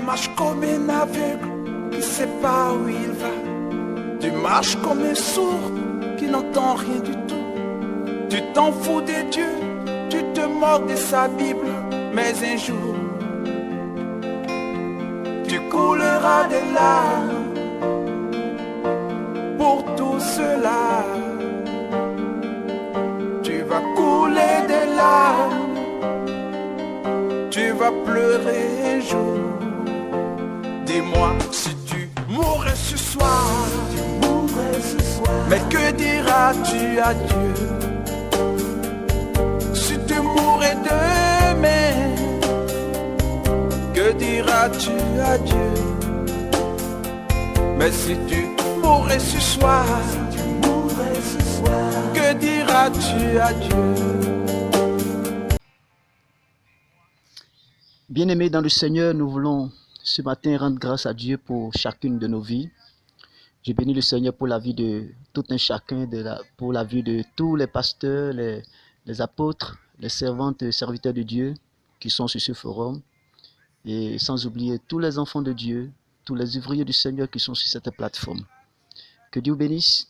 marches comme un aveugle qui ne sait pas où il va. Tu marches comme un sourd qui n'entend rien du tout. Tu t'en fous de Dieu, tu te moques de sa Bible. Mais un jour, tu couleras des larmes pour tout cela. Tu vas couler des larmes, tu vas pleurer un jour. Dis-moi si tu mourrais ce soir, mais que diras-tu à Dieu? Si tu mourrais demain, que diras-tu à Dieu? Mais si tu mourrais ce soir, que diras-tu à Dieu? Bien-aimés dans le Seigneur, nous voulons ce matin rendre grâce à Dieu pour chacune de nos vies. Je bénis le Seigneur pour la vie de tout un chacun, pour la vie de tous les pasteurs, les apôtres, les servantes et serviteurs de Dieu qui sont sur ce forum. Et sans oublier tous les enfants de Dieu, tous les ouvriers du Seigneur qui sont sur cette plateforme. Que Dieu bénisse.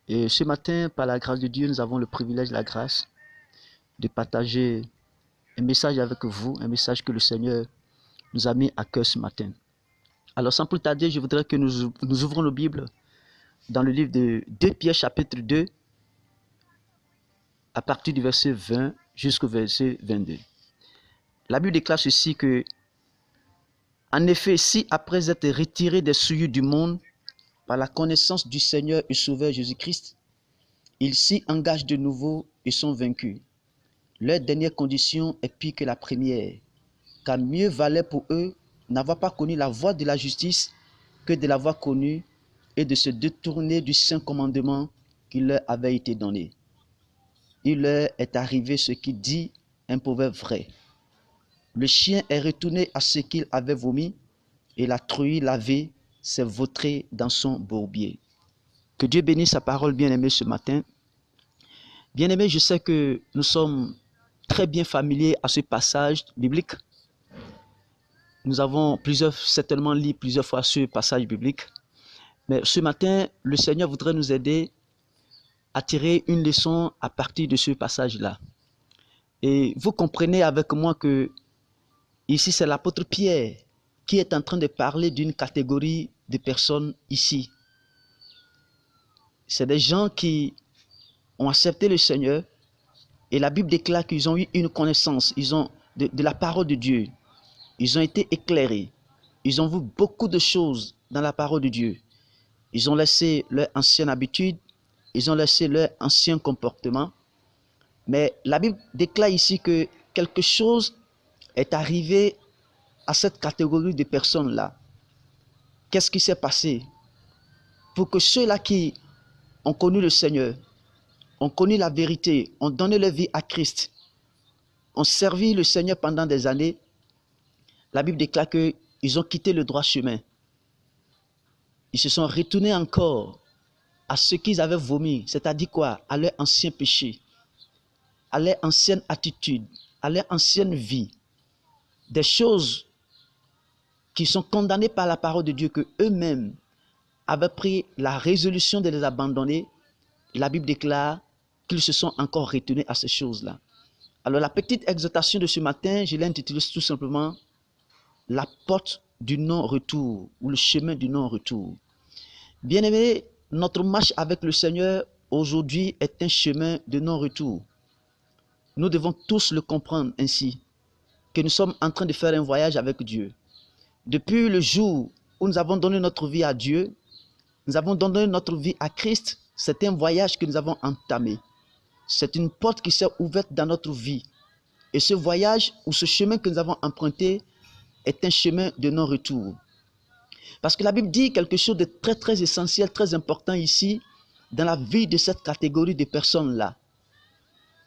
Et ce matin, par la grâce de Dieu, nous avons le privilège, la grâce de partager un message avec vous, un message que le Seigneur nous a mis à cœur ce matin. Alors sans plus tarder, je voudrais que nous ouvrons nos Bibles dans le livre de 2 Pierre chapitre 2, à partir du verset 20 jusqu'au verset 22. La Bible déclare ceci que, en effet, si après être retirés des souillures du monde par la connaissance du Seigneur et Sauveur Jésus-Christ, ils s'y engagent de nouveau et sont vaincus, leur dernière condition est pire que la première, car mieux valait pour eux n'avoir pas connu la voie de la justice que de l'avoir connue et de se détourner du saint commandement qui leur avait été donné. Il leur est arrivé ce qui dit un proverbe vrai. Le chien est retourné à ce qu'il avait vomi et la truie lavée s'est vautrée dans son bourbier. Que Dieu bénisse sa parole, bien-aimé, ce matin. Bien-aimé, je sais que nous sommes très bien familiers à ce passage biblique. Nous avons certainement lu plusieurs fois ce passage biblique. Mais ce matin, le Seigneur voudrait nous aider à tirer une leçon à partir de ce passage-là. Et vous comprenez avec moi que ici, c'est l'apôtre Pierre qui est en train de parler d'une catégorie de personnes ici. C'est des gens qui ont accepté le Seigneur et la Bible déclare qu'ils ont eu une connaissance, ils ont de la parole de Dieu. Ils ont été éclairés. Ils ont vu beaucoup de choses dans la parole de Dieu. Ils ont laissé leur ancienne habitude, ils ont laissé leur ancien comportement. Mais la Bible déclare ici que quelque chose est arrivé à cette catégorie de personnes-là. Qu'est-ce qui s'est passé? Pour que ceux-là qui ont connu le Seigneur, ont connu la vérité, ont donné leur vie à Christ, ont servi le Seigneur pendant des années, la Bible déclare qu'ils ont quitté le droit chemin. Ils se sont retournés encore à ce qu'ils avaient vomi, c'est-à-dire quoi? À leur ancien péché, à leur ancienne attitude, à leur ancienne vie. Des choses qui sont condamnées par la parole de Dieu, que eux-mêmes avaient pris la résolution de les abandonner. La Bible déclare qu'ils se sont encore retournés à ces choses-là. Alors la petite exhortation de ce matin, je l'ai intitulée tout simplement « La porte du non-retour » ou « Le chemin du non-retour ». Bien-aimés, notre marche avec le Seigneur aujourd'hui est un chemin de non-retour. Nous devons tous le comprendre ainsi, que nous sommes en train de faire un voyage avec Dieu. Depuis le jour où nous avons donné notre vie à Dieu, nous avons donné notre vie à Christ, c'est un voyage que nous avons entamé. C'est une porte qui s'est ouverte dans notre vie. Et ce voyage ou ce chemin que nous avons emprunté est un chemin de non-retour. Parce que la Bible dit quelque chose de très très essentiel, très important ici, dans la vie de cette catégorie de personnes-là.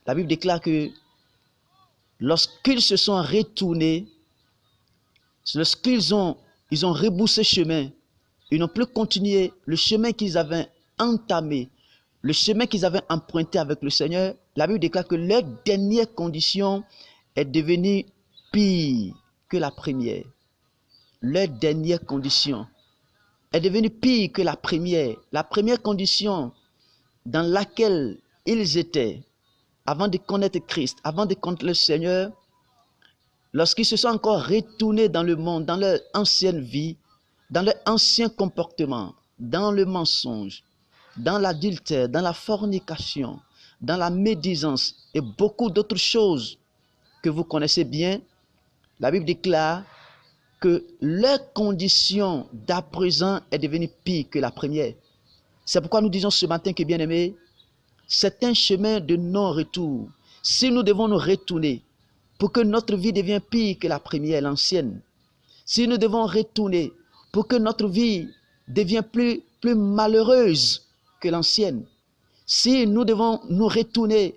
La Bible déclare que lorsqu'ils se sont retournés, lorsqu'ils ont rebroussé chemin, ils n'ont plus continué le chemin qu'ils avaient entamé, le chemin qu'ils avaient emprunté avec le Seigneur, la Bible déclare que leur dernière condition est devenue pire que la première. leur dernière condition est devenue pire que la première. La première condition dans laquelle ils étaient avant de connaître Christ, avant de connaître le Seigneur, lorsqu'ils se sont encore retournés dans le monde, dans leur ancienne vie, dans leur ancien comportement, dans le mensonge, dans l'adultère, dans la fornication, dans la médisance et beaucoup d'autres choses que vous connaissez bien, la Bible déclare que leur condition d'à présent est devenue pire que la première. C'est pourquoi nous disons ce matin que, bien-aimés, c'est un chemin de non-retour. Si nous devons nous retourner pour que notre vie devienne pire que la première, l'ancienne, si nous devons retourner pour que notre vie devienne plus malheureuse que l'ancienne, si nous devons nous retourner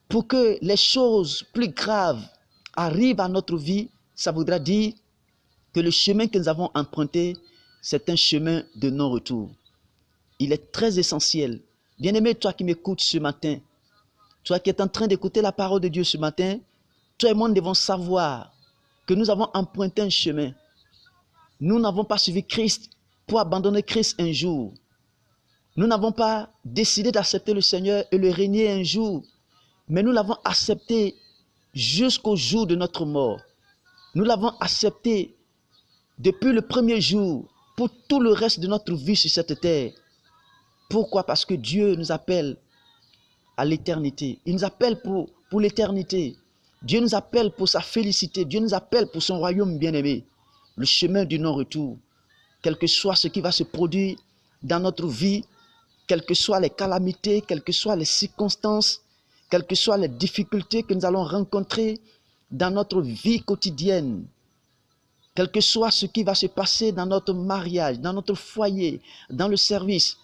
pour que les choses plus graves arrivent à notre vie, ça voudra dire que le chemin que nous avons emprunté, c'est un chemin de non-retour. Il est très essentiel. Bien-aimé, toi qui m'écoutes ce matin, toi qui es en train d'écouter la parole de Dieu ce matin, toi et moi, nous devons savoir que nous avons emprunté un chemin. Nous n'avons pas suivi Christ pour abandonner Christ un jour. Nous n'avons pas décidé d'accepter le Seigneur et le régner un jour, mais nous l'avons accepté jusqu'au jour de notre mort. Nous l'avons accepté depuis le premier jour pour tout le reste de notre vie sur cette terre. Pourquoi? Parce que Dieu nous appelle à l'éternité. Il nous appelle pour l'éternité. Dieu nous appelle pour sa félicité. Dieu nous appelle pour son royaume bien-aimé. Le chemin du non-retour. Quel que soit ce qui va se produire dans notre vie, quelles que soient les calamités, quelles que soient les circonstances, quelles que soient les difficultés que nous allons rencontrer dans notre vie quotidienne, quel que soit ce qui va se passer dans notre mariage, dans notre foyer, dans le service,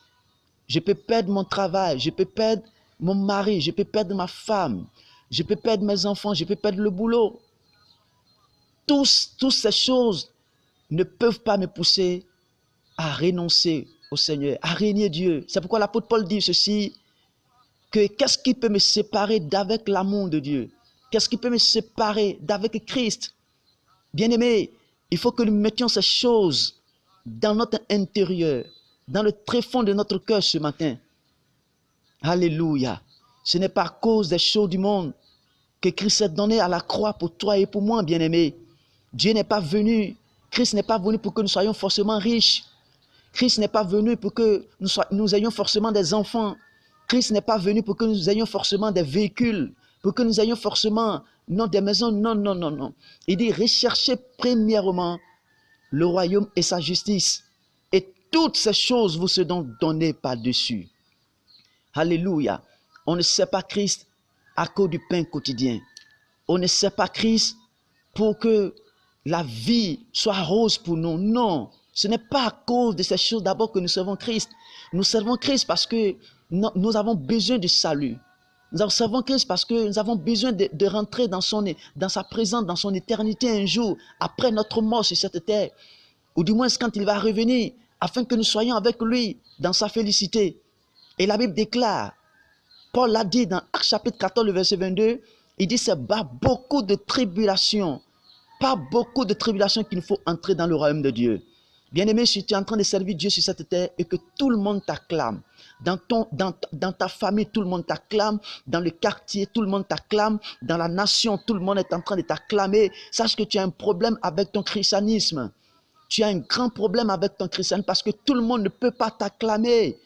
je peux perdre mon travail, je peux perdre mon mari, je peux perdre ma femme, je peux perdre mes enfants, je peux perdre le boulot. Toutes ces choses ne peuvent pas me pousser à renoncer au Seigneur, à régner Dieu. C'est pourquoi l'apôtre Paul dit ceci, que qu'est-ce qui peut me séparer d'avec l'amour de Dieu? Qu'est-ce qui peut me séparer d'avec Christ? Bien-aimé, il faut que nous mettions ces choses dans notre intérieur, dans le tréfonds de notre cœur ce matin. Alléluia. Ce n'est pas à cause des choses du monde que Christ s'est donné à la croix pour toi et pour moi, bien-aimé. Dieu n'est pas venu, Christ n'est pas venu pour que nous soyons forcément riches. Christ n'est pas venu pour que nous ayons forcément des enfants. Christ n'est pas venu pour que nous ayons forcément des véhicules, pour que nous ayons forcément des maisons. Non, non, non, non. Il dit, recherchez premièrement le royaume et sa justice. Et toutes ces choses vous seront données par-dessus. Alléluia. On ne sait pas Christ à cause du pain quotidien. On ne sait pas Christ pour que la vie soit rose pour nous. Non, ce n'est pas à cause de ces choses d'abord que nous servons Christ. Nous servons Christ parce que nous avons besoin du salut. Nous servons Christ parce que nous avons besoin de rentrer dans sa présence, dans son éternité un jour, après notre mort sur cette terre. Ou du moins quand il va revenir, afin que nous soyons avec lui dans sa félicité. Et la Bible déclare, Paul l'a dit dans Actes chapitre 14, le verset 22, il dit c'est pas beaucoup de tribulations, pas beaucoup de tribulations qu'il faut entrer dans le royaume de Dieu. Bien-aimé, si tu es en train de servir Dieu sur cette terre et que tout le monde t'acclame, dans ta famille, tout le monde t'acclame, dans le quartier, tout le monde t'acclame, dans la nation, tout le monde est en train de t'acclamer, sache que tu as un problème avec ton christianisme. Tu as un grand problème avec ton christianisme parce que tout le monde ne peut pas t'acclamer.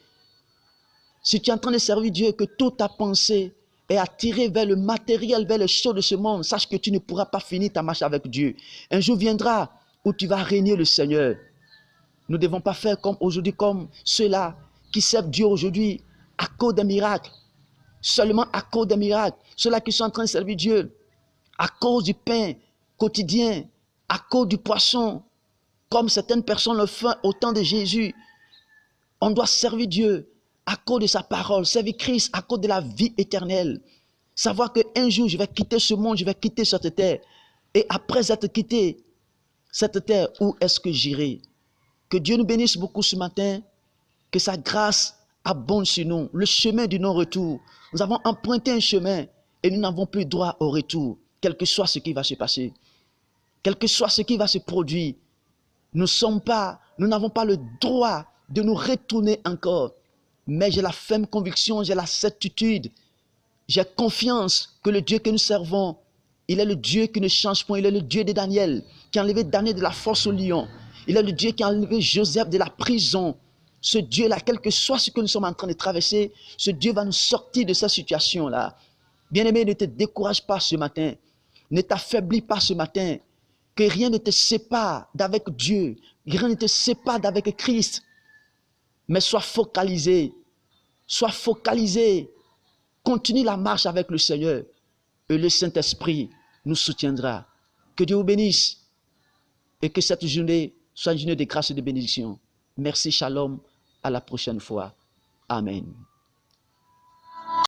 Si tu es en train de servir Dieu et que toute ta pensée est attirée vers le matériel, vers les choses de ce monde, sache que tu ne pourras pas finir ta marche avec Dieu. Un jour viendra où tu vas régner le Seigneur. Nous ne devons pas faire comme aujourd'hui, comme ceux-là qui servent Dieu aujourd'hui à cause des miracles. Seulement à cause des miracles. Ceux-là qui sont en train de servir Dieu à cause du pain quotidien, à cause du poisson, comme certaines personnes le font au temps de Jésus. On doit servir Dieu à cause de sa parole, servir Christ à cause de la vie éternelle. Savoir qu'un jour, je vais quitter ce monde, je vais quitter cette terre. Et après être quitté cette terre, où est-ce que j'irai? Que Dieu nous bénisse beaucoup ce matin, que sa grâce abonde sur nous. Le chemin du non-retour. Nous avons emprunté un chemin et nous n'avons plus droit au retour, quel que soit ce qui va se passer, quel que soit ce qui va se produire. Nous n'avons pas le droit de nous retourner encore. Mais j'ai la ferme conviction, j'ai la certitude, j'ai confiance que le Dieu que nous servons, il est le Dieu qui ne change point. Il est le Dieu de Daniel, qui a enlevé Daniel de la force au lion. Il est le Dieu qui a enlevé Joseph de la prison. Ce Dieu-là, quel que soit ce que nous sommes en train de traverser, ce Dieu va nous sortir de cette situation-là. Bien-aimé, ne te décourage pas ce matin. Ne t'affaiblis pas ce matin. Que rien ne te sépare d'avec Dieu. Rien ne te sépare d'avec Christ. Mais sois focalisé. Sois focalisé. Continue la marche avec le Seigneur. Et le Saint-Esprit nous soutiendra. Que Dieu vous bénisse. Et que cette journée soit une journée de grâce et de bénédiction. Merci, shalom. À la prochaine fois. Amen.